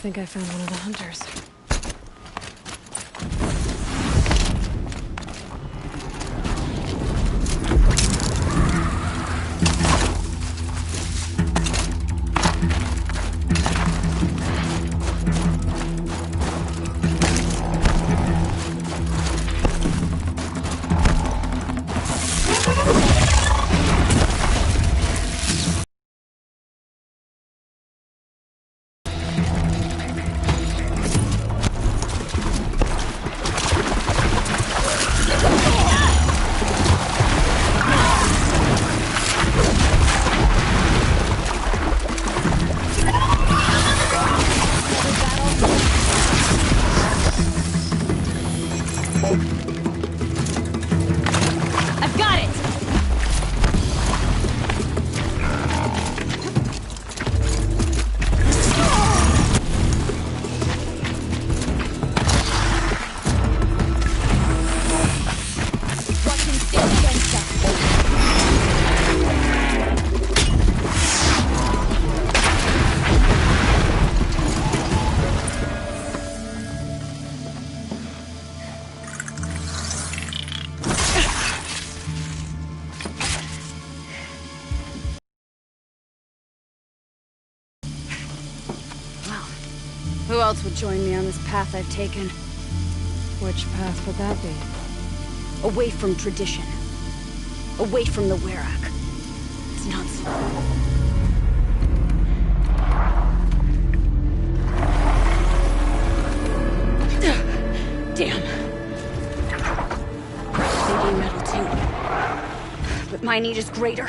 think I found one of the hunters. Who else would join me on this path I've taken? Which path would that be? Away from tradition. Away from the Werak. It's nuts. Damn. They need metal too. But my need is greater.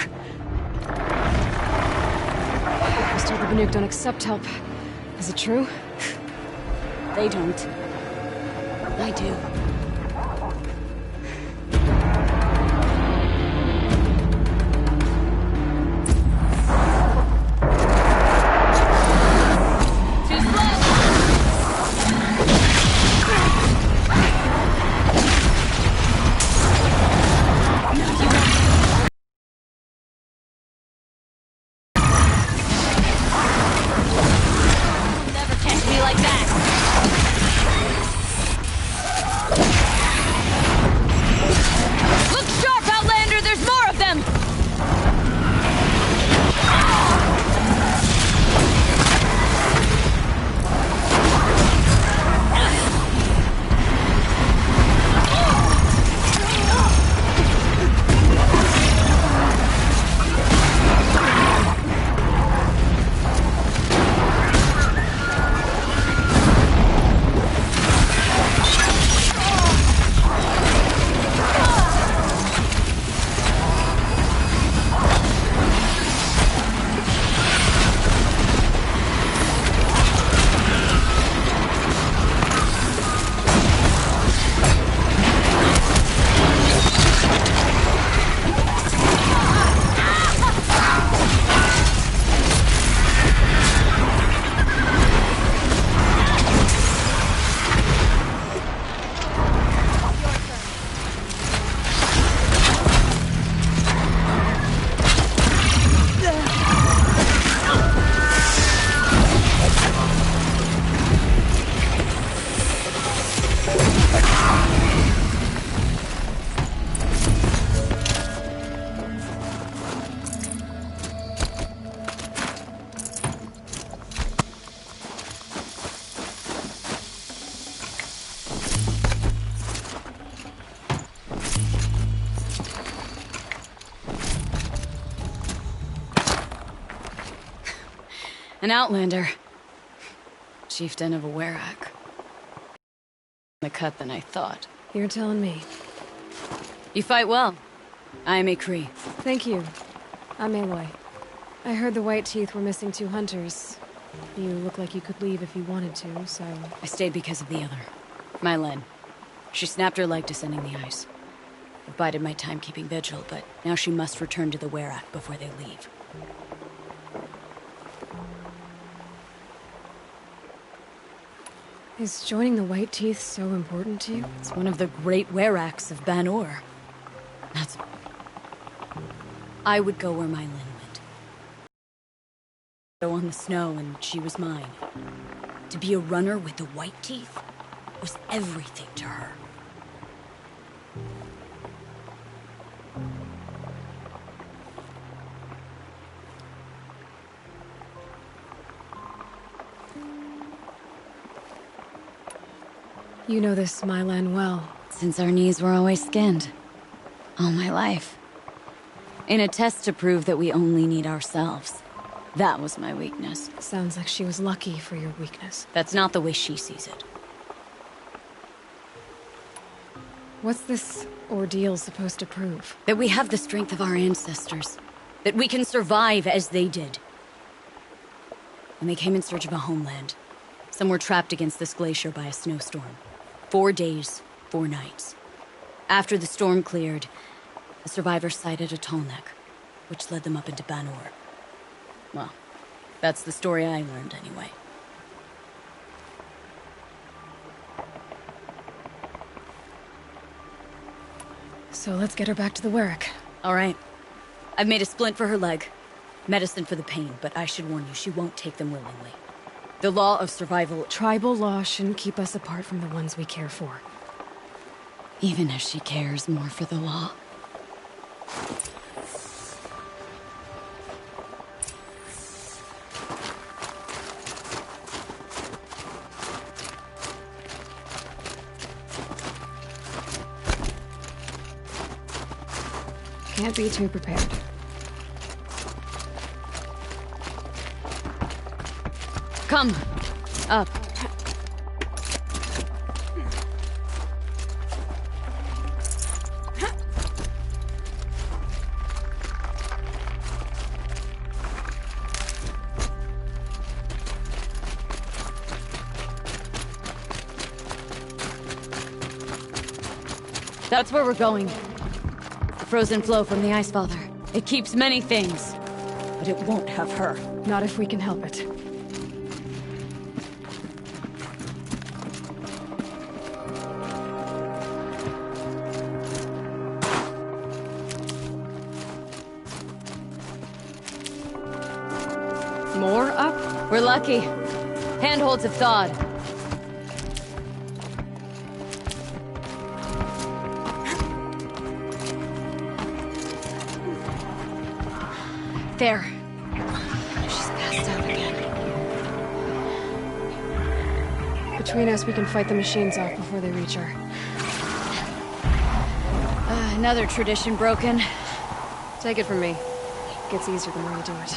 Mr. Rabanuk don't accept help. Is it true? They don't. I do. An outlander. Chieftain of a Werak. The cut than I thought. You're telling me. You fight well. I am a Cree. Thank you. I'm Aloy. I heard the White Teeth were missing 2 hunters. You look like you could leave if you wanted to, so... I stayed because of the other. Mylen. She snapped her leg descending the ice. I bided my time keeping vigil, but now she must return to the Werak before they leave. Is joining the White Teeth so important to you? It's one of the great Weraks of Ban-Or. That's... I would go where Mylen went. Go on the snow, and she was mine. To be a runner with the white teeth was everything to her. You know this Mylan well. Since our knees were always skinned. All my life. In a test to prove that we only need ourselves. That was my weakness. Sounds like she was lucky for your weakness. That's not the way she sees it. What's this ordeal supposed to prove? That we have the strength of our ancestors. That we can survive as they did. When they came in search of a homeland, some were trapped against this glacier by a snowstorm. 4 days, 4 nights. After the storm cleared, the survivors sighted a tall neck, which led them up into Banor. Well, that's the story I learned anyway. So let's get her back to the Werrick. All right. I've made a splint for her leg. Medicine for the pain, but I should warn you, she won't take them willingly. The law of survival... Tribal law shouldn't keep us apart from the ones we care for. Even if she cares more for the law. Can't be too prepared. Come. Up. That's where we're going. The frozen flow from the Ice Father. It keeps many things, but it won't have her. Not if we can help it. More up? We're lucky. Handholds have thawed. There. She's passed out again. Between us, we can fight the machines off before they reach her. Another tradition broken. Take it from me. Gets easier the more you do it.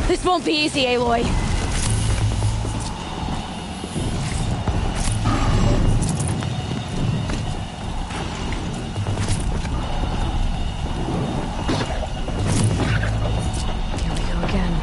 This won't be easy, Aloy. Here we go again.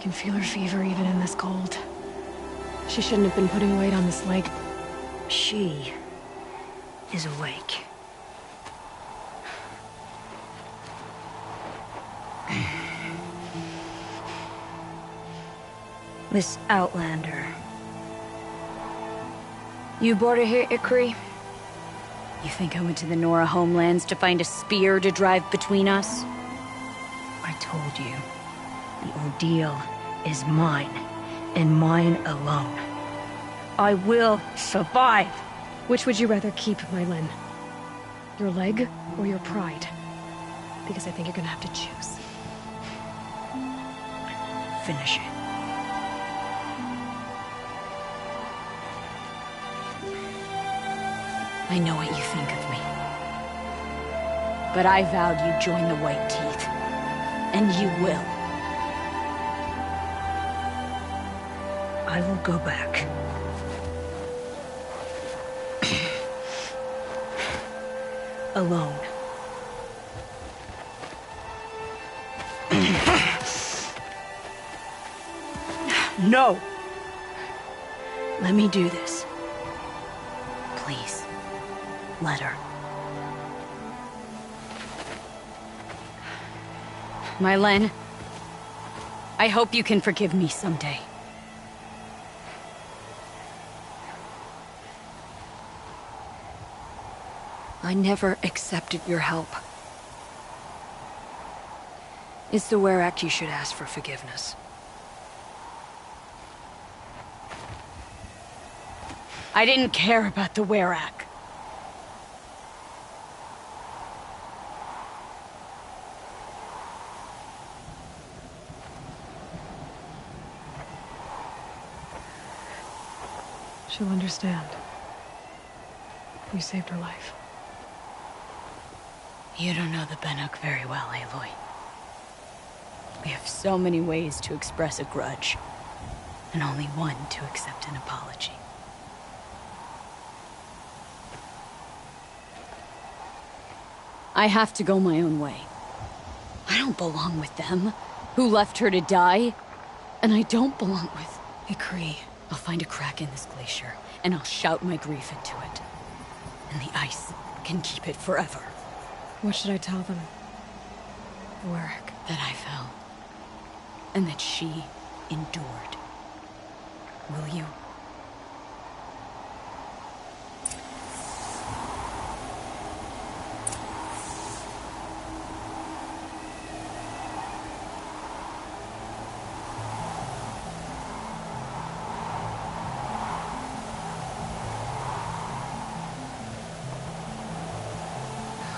can feel her fever even in this cold. She shouldn't have been putting weight on this leg. She is awake. Miss Outlander. You brought her here, Ikri? You think I went to the Nora homelands to find a spear to drive between us? I told you. The ordeal is mine, and mine alone. I will survive. Which would you rather keep, Mylin? Your leg or your pride? Because I think you're gonna have to choose. Finish it. I know what you think of me. But I vowed you'd join the White Teeth. And you will. I will go back. Alone. No! Let me do this. Please, let her. Mylin, I hope you can forgive me someday. I never accepted your help. It's the Werak you should ask for forgiveness. I didn't care about the Werak. She'll understand. You saved her life. You don't know the Banuk very well, Aloy. We have so many ways to express a grudge, and only one to accept an apology. I have to go my own way. I don't belong with them, who left her to die, and I don't belong with Ikri. I'll find a crack in this glacier, and I'll shout my grief into it. And the ice can keep it forever. What should I tell them? Werak. That I fell. And that she endured. Will you?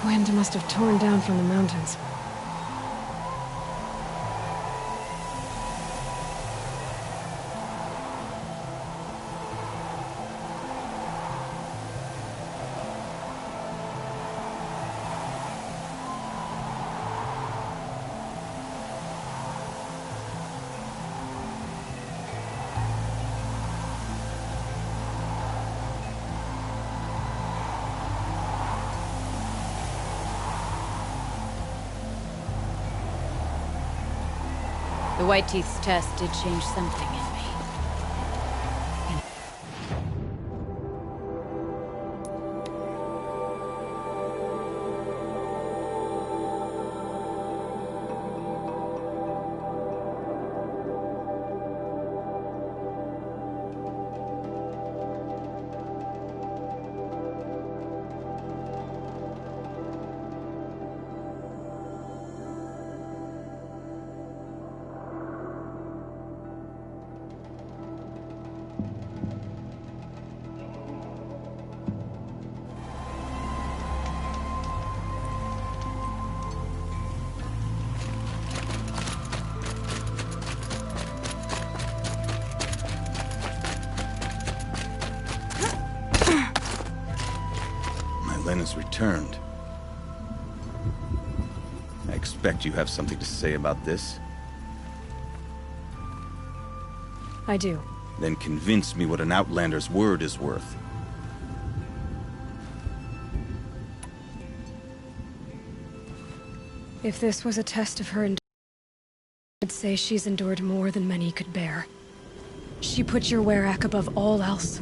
Wind must have torn down from the mountains. The White Teeth's test did change something in me. Lena's returned. I expect you have something to say about this. I do. Then convince me what an Outlander's word is worth. If this was a test of her I'd say she's endured more than many could bear. She put your Werak above all else.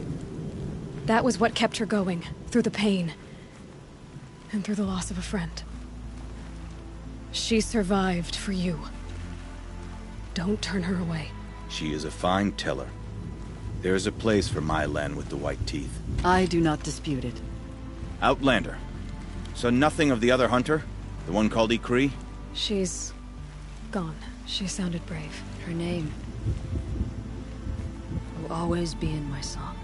That was what kept her going, through the pain. And through the loss of a friend. She survived for you. Don't turn her away. She is a fine teller. There is a place for my land with the white teeth. I do not dispute it. Outlander. So nothing of the other hunter? The one called Ikri? She's gone. She sounded brave. Her name will always be in my song.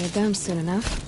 need them soon enough.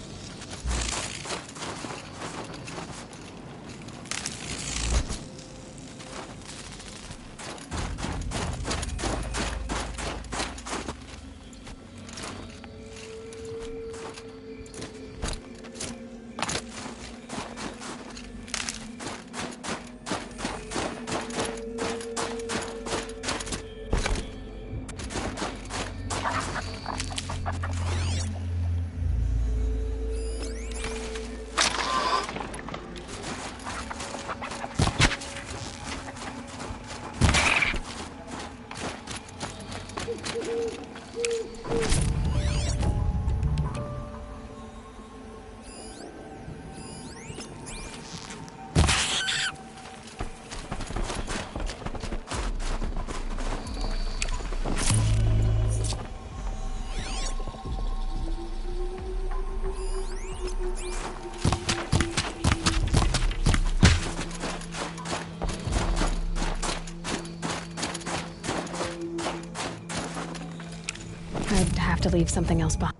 I'd have to leave something else behind.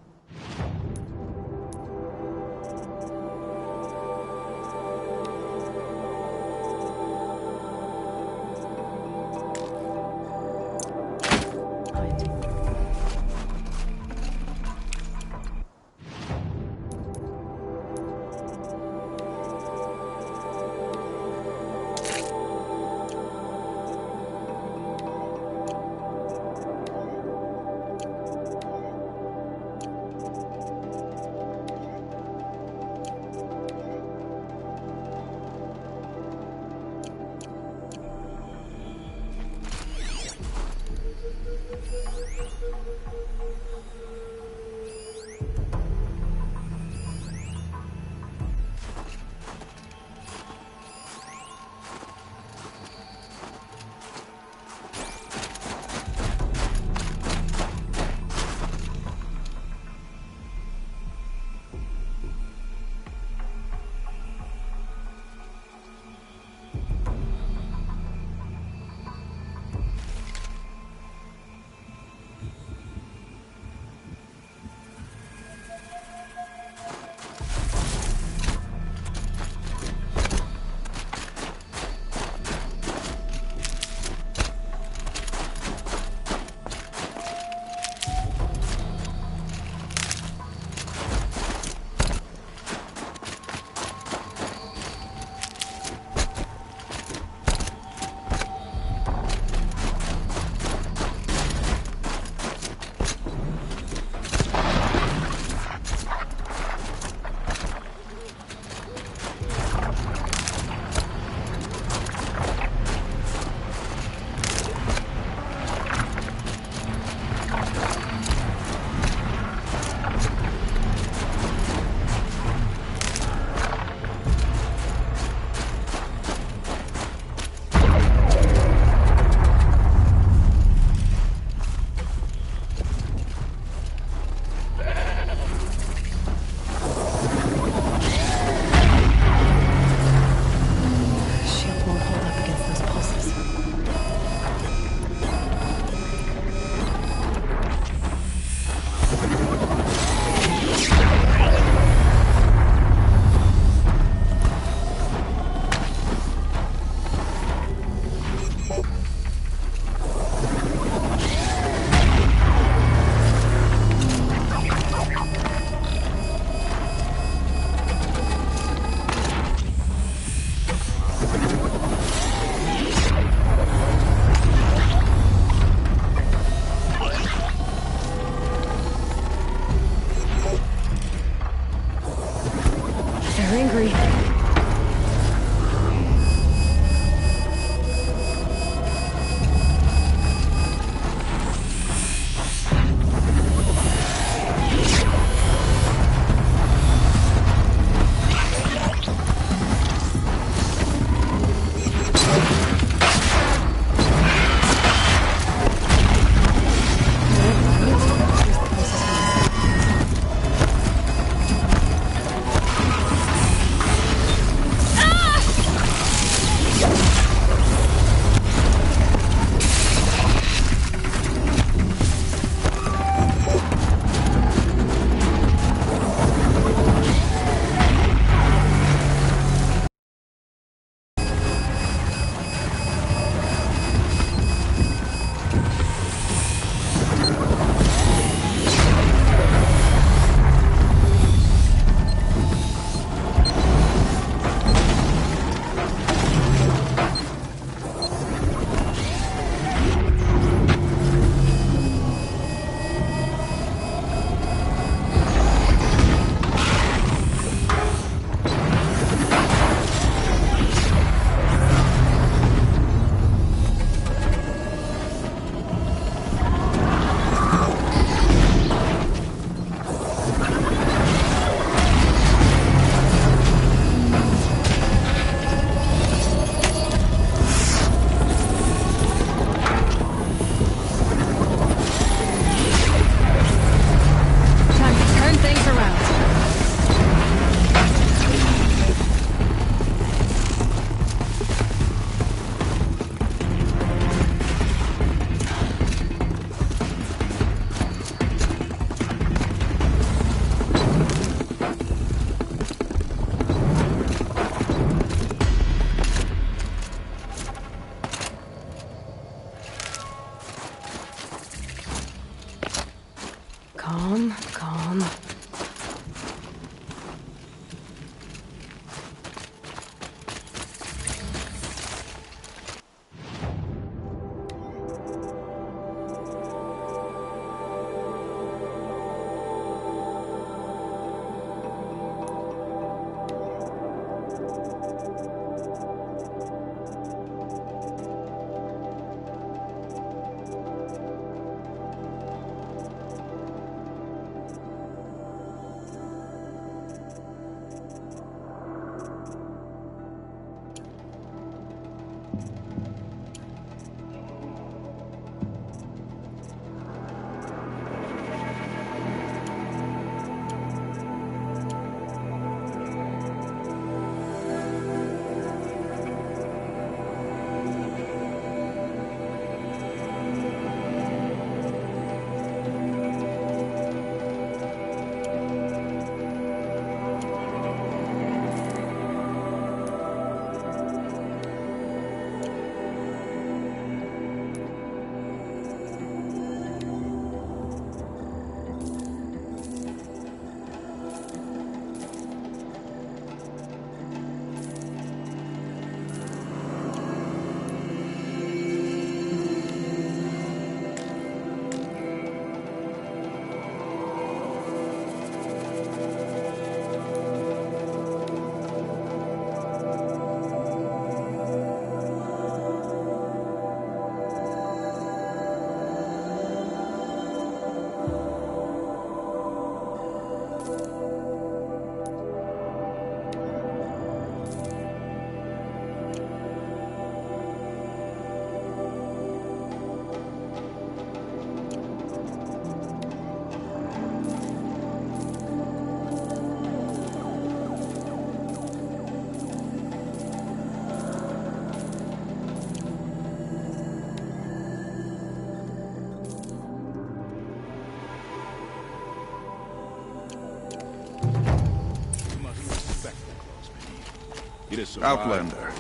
Outlander.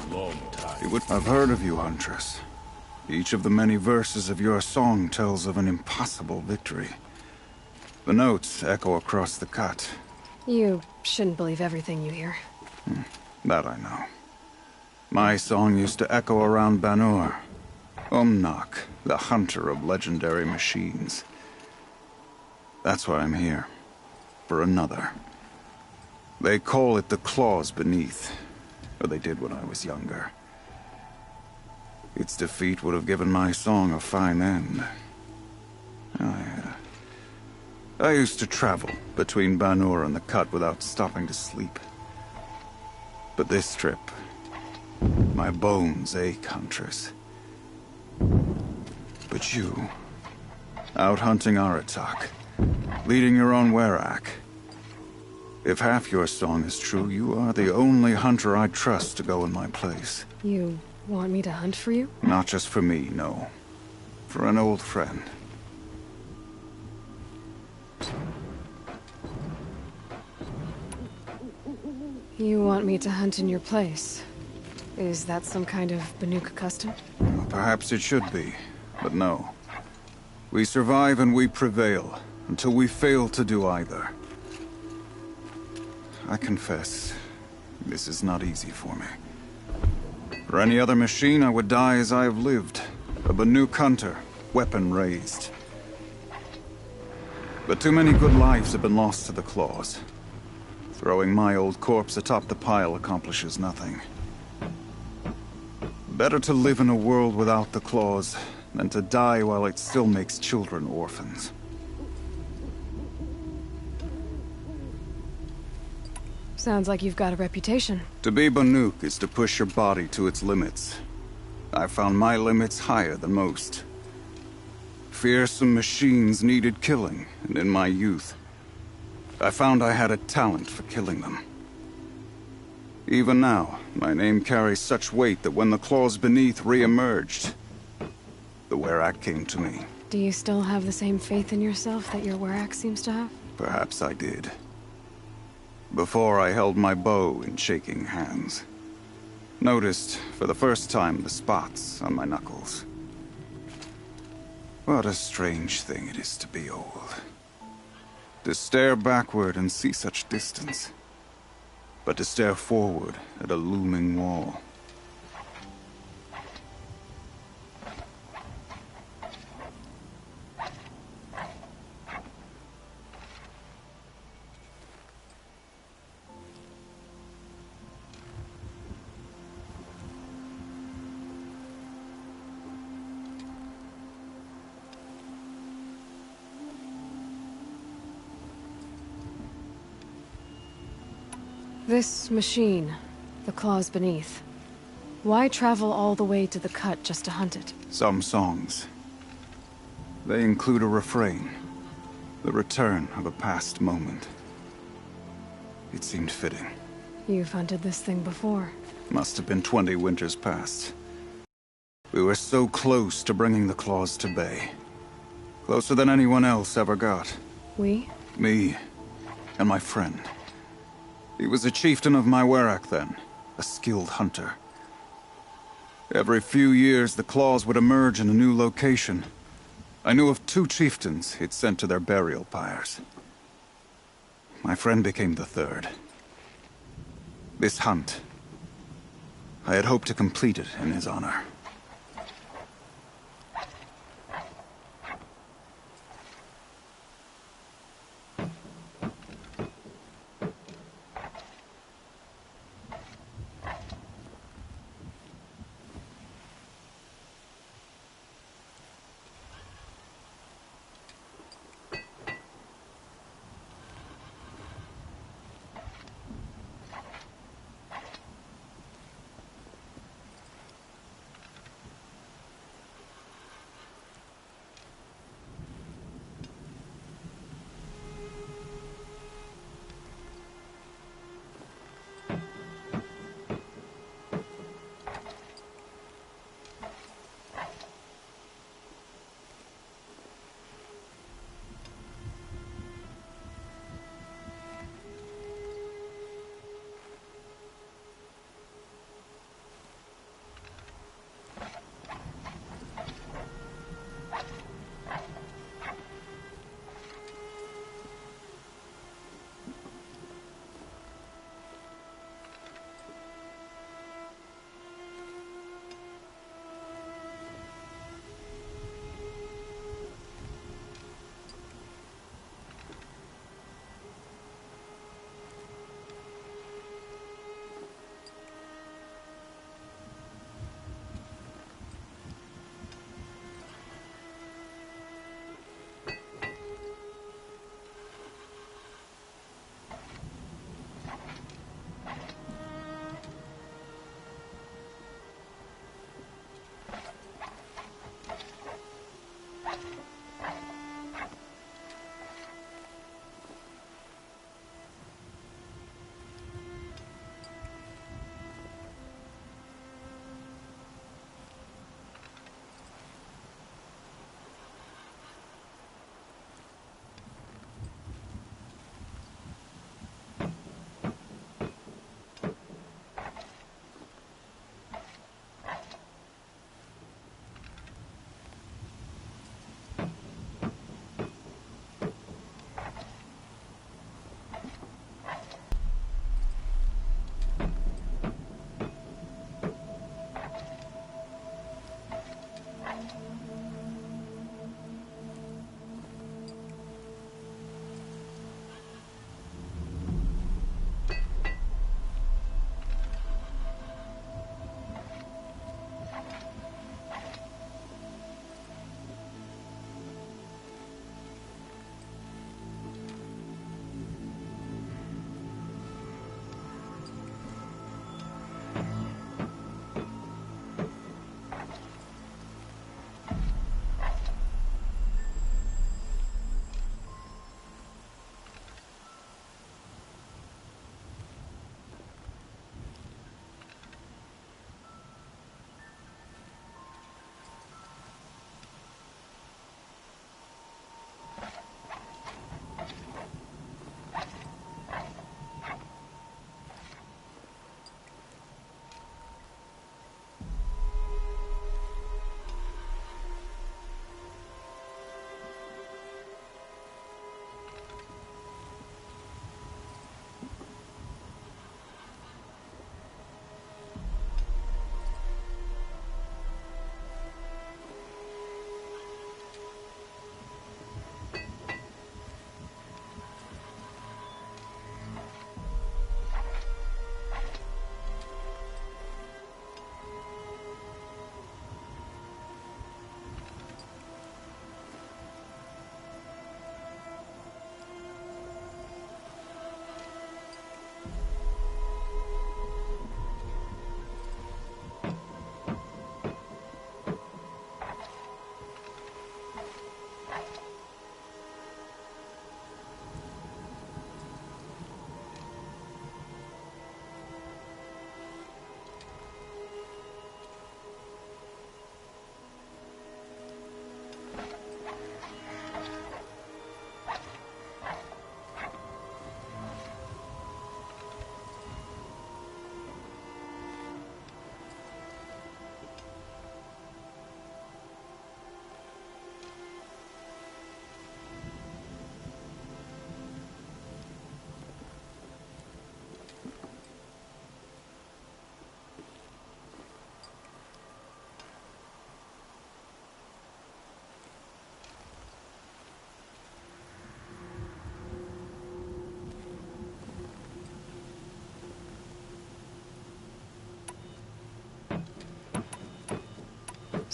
I've heard of you, Huntress. Each of the many verses of your song tells of an impossible victory. The notes echo across the cut. You shouldn't believe everything you hear. That I know. My song used to echo around Banur. Umnak, the hunter of legendary machines. That's why I'm here. For another. They call it the claws beneath. Or they did when I was younger. Its defeat would have given my song a fine end. I used to travel between Banur and the Cut without stopping to sleep. But this trip, my bones ache, Huntress. But you, out hunting Aratak, leading your own Werak. If half your song is true, you are the only hunter I trust to go in my place. You want me to hunt for you? Not just for me, no. For an old friend. You want me to hunt in your place? Is that some kind of Banuk custom? Well, perhaps it should be, but no. We survive and we prevail, until we fail to do either. I confess, this is not easy for me. For any other machine, I would die as I have lived. A Banuk hunter, weapon raised. But too many good lives have been lost to the claws. Throwing my old corpse atop the pile accomplishes nothing. Better to live in a world without the claws than to die while it still makes children orphans. Sounds like you've got a reputation. To be Banuk is to push your body to its limits. I found my limits higher than most. Fearsome machines needed killing, and in my youth, I found I had a talent for killing them. Even now, my name carries such weight that when the claws beneath re-emerged, the Werak came to me. Do you still have the same faith in yourself that your Werak seems to have? Perhaps I did. Before I held my bow in shaking hands. Noticed, for the first time, the spots on my knuckles. What a strange thing it is to be old. To stare backward and see such distance. But to stare forward at a looming wall. This machine, the claws beneath. Why travel all the way to the Cut just to hunt it? Some songs. They include a refrain. The return of a past moment. It seemed fitting. You've hunted this thing before. Must have been 20 winters past. We were so close to bringing the claws to bay. Closer than anyone else ever got. We? Me and my friend. He was a chieftain of my Werak then, a skilled hunter. Every few years, the claws would emerge in a new location. I knew of 2 chieftains he'd sent to their burial pyres. My friend became the 3rd. This hunt, I had hoped to complete it in his honor.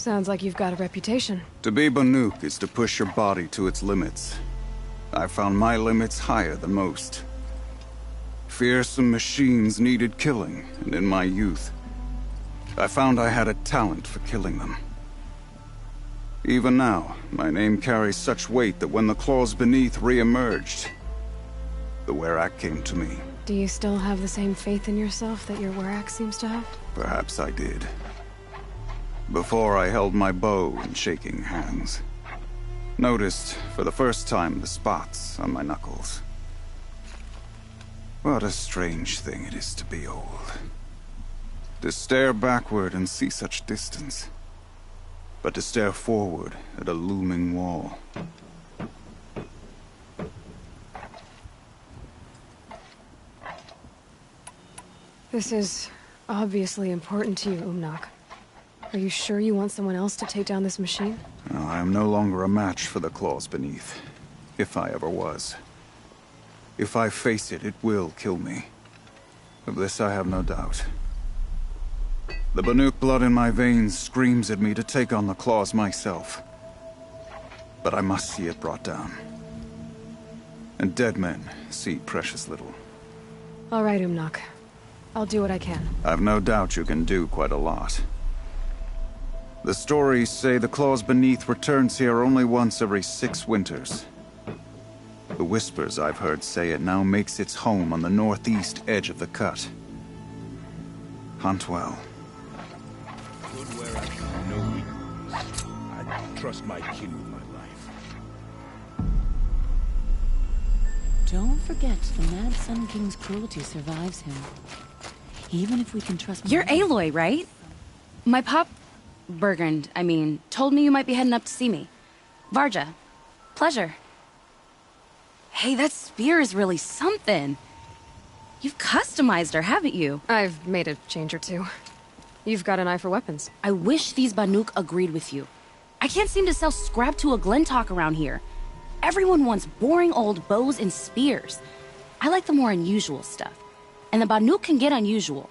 Sounds like you've got a reputation. To be Banuk is to push your body to its limits. I found my limits higher than most. Fearsome machines needed killing, and in my youth, I found I had a talent for killing them. Even now, my name carries such weight that when the claws beneath re-emerged, the Werak came to me. Do you still have the same faith in yourself that your Werak seems to have? Perhaps I did. Before I held my bow in shaking hands. Noticed, for the first time, the spots on my knuckles. What a strange thing it is to be old. To stare backward and see such distance. But to stare forward at a looming wall. This is obviously important to you, Umnak. Are you sure you want someone else to take down this machine? No, I am no longer a match for the claws beneath. If I ever was. If I face it, it will kill me. Of this I have no doubt. The Banuk blood in my veins screams at me to take on the claws myself. But I must see it brought down. And dead men see precious little. All right, Umnak. I'll do what I can. I've no doubt you can do quite a lot. The stories say the claws beneath returns here only once every 6 winters. The whispers I've heard say it now makes its home on the northeast edge of the cut. Hunt well. Good where I should no weakness. I'd trust my kin with my life. Don't forget the Mad Sun King's cruelty survives him. Even if we can trust... You're Aloy, right? My pop... Bergund, I mean, told me you might be heading up to see me. Varja. Pleasure. Hey, that spear is really something. You've customized her, haven't you? I've made a change or two. You've got an eye for weapons. I wish these Banuk agreed with you. I can't seem to sell scrap to a Glentalk around here. Everyone wants boring old bows and spears. I like the more unusual stuff. And the Banuk can get unusual.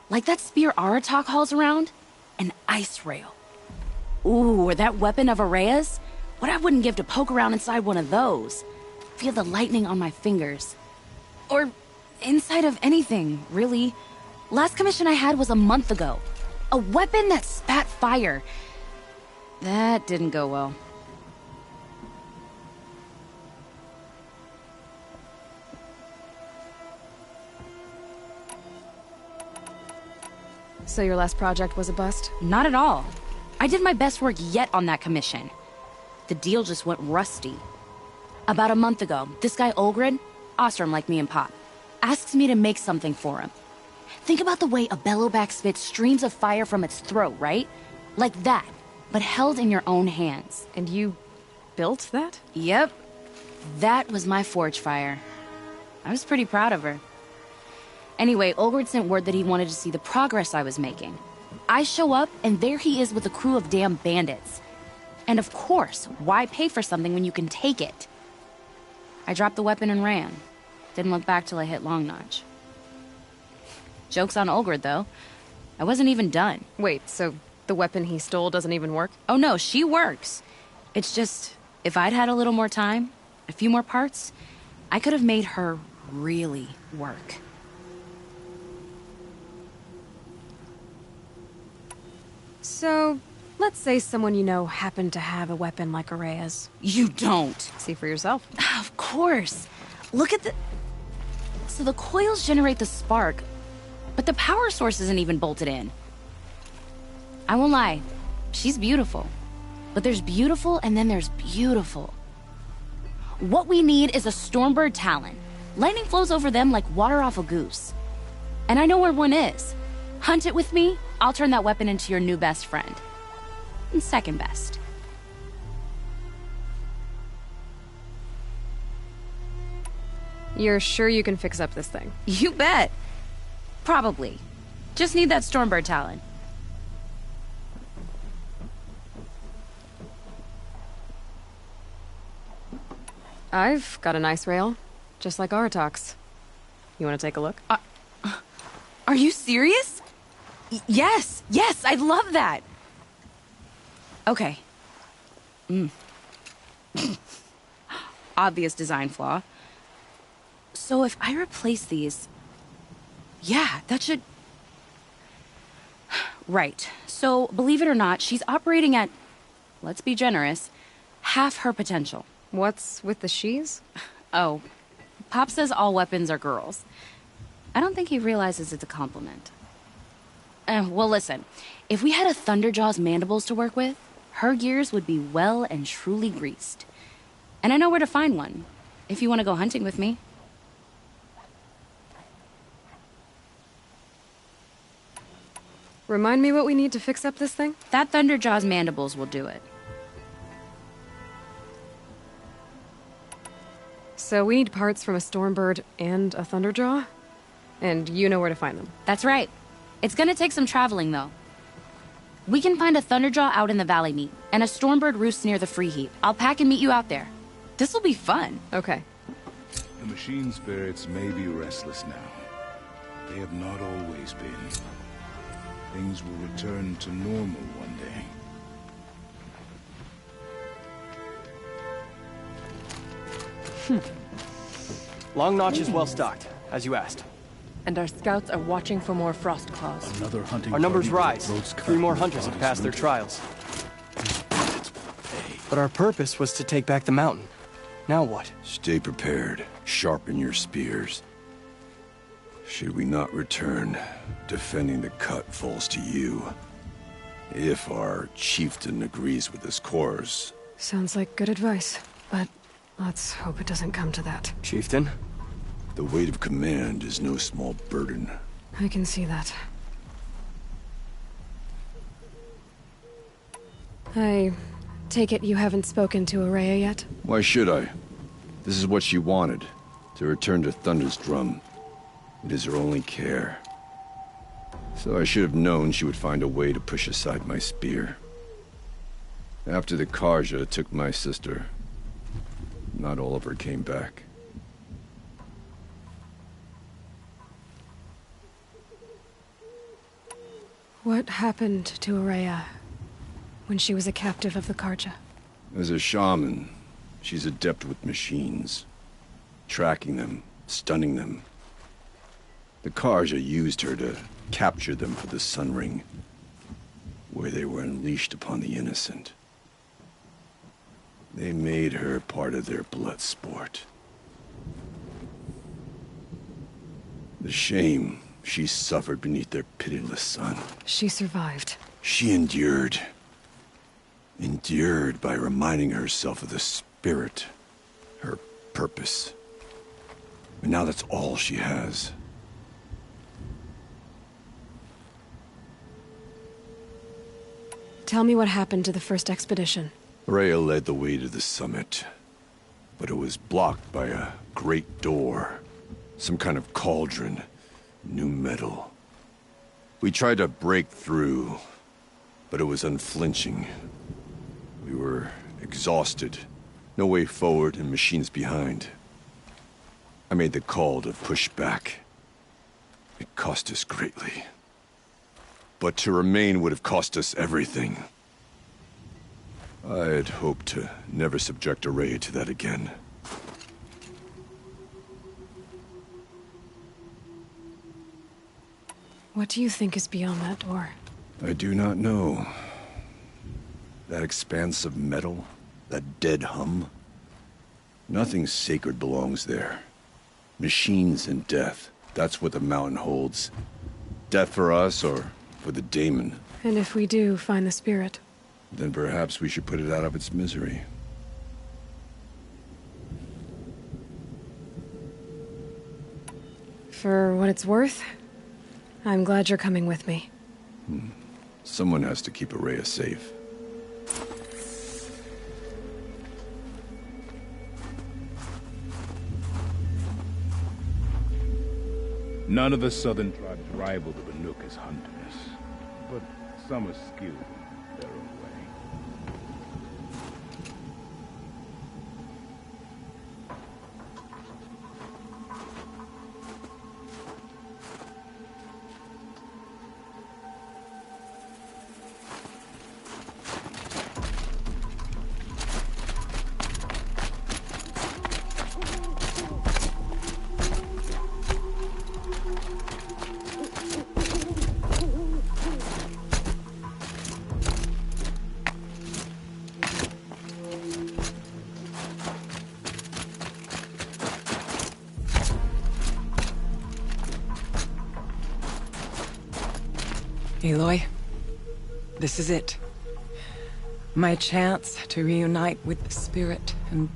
Like that spear Aratak hauls around. An ice rail. Ooh, or that weapon of Araya's? What I wouldn't give to poke around inside one of those. Feel the lightning on my fingers. Or inside of anything, really. Last commission I had was a month ago. A weapon that spat fire. That didn't go well. So your last project was a bust? Not at all. I did my best work yet on that commission. The deal just went rusty. About a month ago, this guy Olgrid, Ostrom like me and Pop, asks me to make something for him. Think about the way a bellowback spits streams of fire from its throat, right? Like that, but held in your own hands. And you built that? Yep. That was my forge fire. I was pretty proud of her. Anyway, Olgrid sent word that he wanted to see the progress I was making. I show up, and there he is with a crew of damn bandits. And of course, why pay for something when you can take it? I dropped the weapon and ran. Didn't look back till I hit Long Notch. Joke's on Olgrid, though. I wasn't even done. Wait, so the weapon he stole doesn't even work? Oh no, she works. It's just, if I'd had a little more time, a few more parts, I could have made her really work. So, let's say someone you know happened to have a weapon like Araya's. You don't. See for yourself. Of course. Look at the... So the coils generate the spark, but the power source isn't even bolted in. I won't lie. She's beautiful. But there's beautiful and then there's beautiful. What we need is a Stormbird Talon. Lightning flows over them like water off a goose. And I know where one is. Hunt it with me, I'll turn that weapon into your new best friend. And second best. You're sure you can fix up this thing? You bet. Probably. Just need that Stormbird Talon. I've got a nice rail, just like Aratak's. You want to take a look? Are you serious? Yes, I'd love that. Okay. Obvious design flaw. So if I replace these... Yeah, that should... Right. So, believe it or not, she's operating at, let's be generous, half her potential. What's with the she's? Oh, Pop says all weapons are girls. I don't think he realizes it's a compliment. Well, listen. If we had a Thunderjaw's mandibles to work with, her gears would be well and truly greased. And I know where to find one, if you want to go hunting with me. Remind me what we need to fix up this thing? That Thunderjaw's mandibles will do it. So we need parts from a Stormbird and a Thunderjaw? And you know where to find them. That's right. It's gonna take some traveling, though. We can find a Thunderjaw out in the Valley Meet, and a Stormbird roosts near the Free Heap. I'll pack and meet you out there. This'll be fun. Okay. The machine spirits may be restless now. They have not always been. Things will return to normal one day. Long Notch is well stocked, as you asked. And our scouts are watching for more frost claws. Another hunting Our numbers party rise. roads 3 more cut hunters have passed their loot. trials. These bandits will pay. But our purpose was to take back the mountain. Now what? Stay prepared. Sharpen your spears. Should we not return, defending the cut falls to you. If our chieftain agrees with his course. Sounds like good advice, but let's hope it doesn't come to that. Chieftain? The weight of command is no small burden. I can see that. I take it you haven't spoken to Araya yet? Why should I? This is what she wanted, to return to Thunder's drum. It is her only care. So I should have known she would find a way to push aside my spear. After the Karja took my sister, not all of her came back. What happened to Araya when she was a captive of the Karja? As a shaman, she's adept with machines. Tracking them, stunning them. The Karja used her to capture them for the Sun Ring, where they were unleashed upon the innocent. They made her part of their blood sport. The shame she suffered beneath their pitiless sun. She survived. She endured. Endured by reminding herself of the spirit, her purpose. And now that's all she has. Tell me what happened to the first expedition. Rhea led the way to the summit, but it was blocked by a great door. Some kind of cauldron, new metal. We tried to break through, but it was unflinching. We were exhausted, no way forward and machines behind. I made the call to push back. It cost us greatly. But to remain would have cost us everything. I had hoped to never subject Araya to that again. What do you think is beyond that door? I do not know. That expanse of metal, that dead hum. Nothing sacred belongs there. Machines and death, that's what the mountain holds. Death for us or for the daemon. And if we do find the spirit? Then perhaps we should put it out of its misery. For what it's worth, I'm glad you're coming with me. Someone has to keep Araya safe. None of the southern tribes rival the Banuk as hunters, but some are skilled in their own way. Aloy, this is it. My chance to reunite with the spirit, and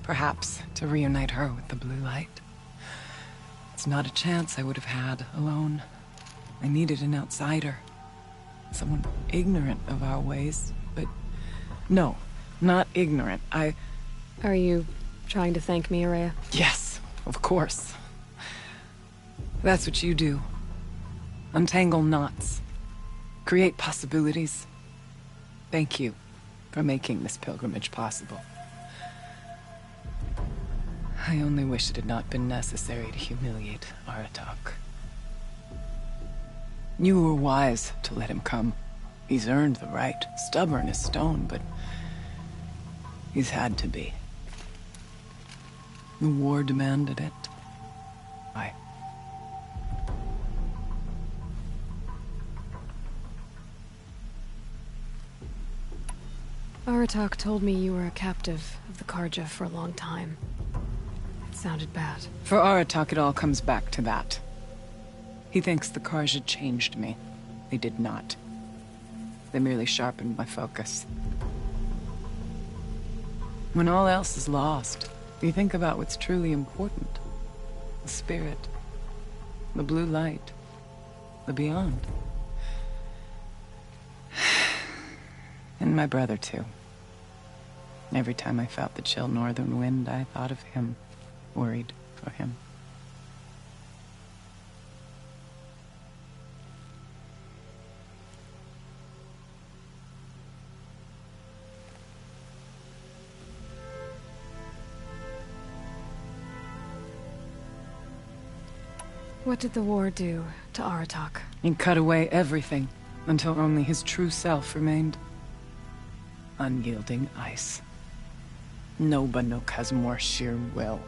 perhaps to reunite her with the blue light. It's not a chance I would have had alone. I needed an outsider. Someone ignorant of our ways, but no, not ignorant. Are you trying to thank me, Araya? Yes, of course. That's what you do. Untangle knots. Create possibilities. Thank you for making this pilgrimage possible. I only wish it had not been necessary to humiliate Aratak. You were wise to let him come. He's earned the right. Stubborn as stone, but he's had to be. The war demanded it. Aratak told me you were a captive of the Karja for a long time. It sounded bad. For Aratak, it all comes back to that. He thinks the Karja changed me. They did not. They merely sharpened my focus. When all else is lost, you think about what's truly important. The spirit. The blue light. The beyond. And my brother, too. Every time I felt the chill northern wind, I thought of him, worried for him. What did the war do to Aratak? It cut away everything, until only his true self remained. Unyielding ice. No Banuk has more sheer will.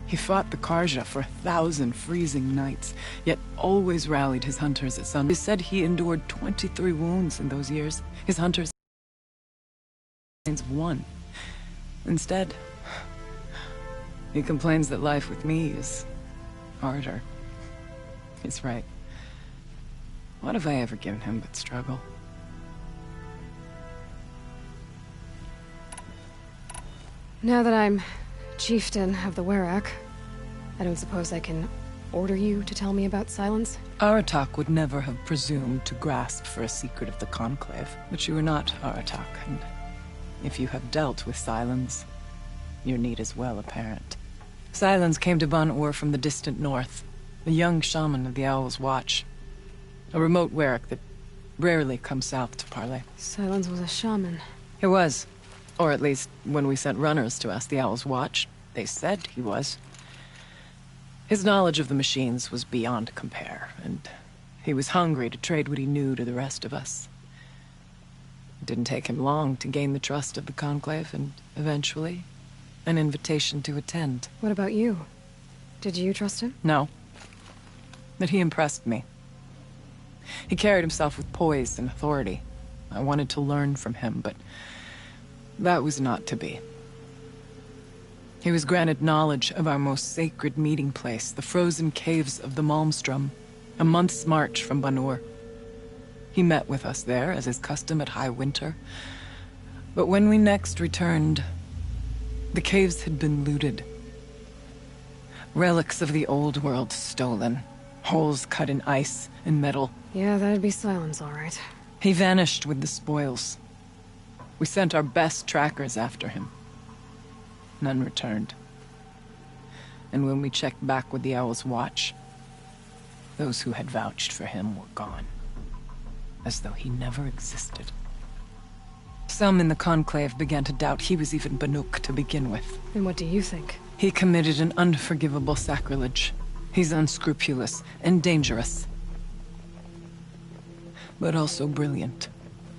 He fought the Karja for 1,000 freezing nights, yet always rallied his hunters at sun. He said he endured 23 wounds in those years. His hunters one. Instead, he complains that life with me is harder. He's right. What have I ever given him but struggle? Now that I'm chieftain of the Werak, I don't suppose I can order you to tell me about Silence? Aratak would never have presumed to grasp for a secret of the Conclave. But you are not Aratak, and if you have dealt with Silence, your need is well apparent. Silence came to Ban-Ur from the distant north, a young shaman of the Owl's Watch. A remote Werak that rarely comes south to parley. Silence was a shaman. He was. Or at least, when we sent runners to ask the Owl's Watch, they said he was. His knowledge of the machines was beyond compare, and he was hungry to trade what he knew to the rest of us. It didn't take him long to gain the trust of the Conclave, and eventually, an invitation to attend. What about you? Did you trust him? No. But he impressed me. He carried himself with poise and authority. I wanted to learn from him, but that was not to be. He was granted knowledge of our most sacred meeting place, the frozen caves of the Malmstrom, a month's march from Ban-Ur. He met with us there, as is custom at high winter. But when we next returned, the caves had been looted. Relics of the old world stolen. Holes cut in ice and metal. Yeah, that'd be Silence, all right. He vanished with the spoils. We sent our best trackers after him. None returned. And when we checked back with the Owl's Watch, those who had vouched for him were gone. As though he never existed. Some in the Conclave began to doubt he was even Banuk to begin with. And what do you think? He committed an unforgivable sacrilege. He's unscrupulous and dangerous. But also brilliant,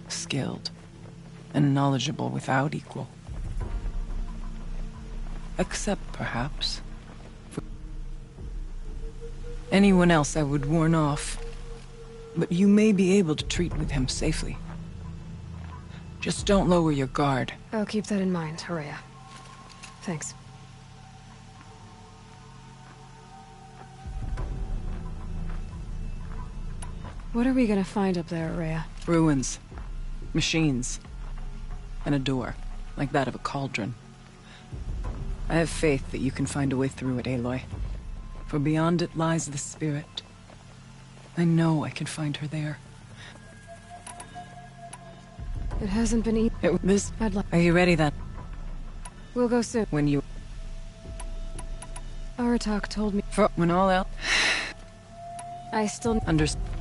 skilled, and knowledgeable without equal. Except, perhaps, for anyone else I would warn off. But you may be able to treat with him safely. Just don't lower your guard. I'll keep that in mind, Araya. Thanks. What are we gonna find up there, Rhea? Ruins. Machines. And a door, like that of a cauldron. I have faith that you can find a way through it, Aloy. For beyond it lies the spirit. I know I can find her there. It hasn't been eaten. Are you ready then? We'll go soon. When you... Aratak told me. When all else... I still... Understand.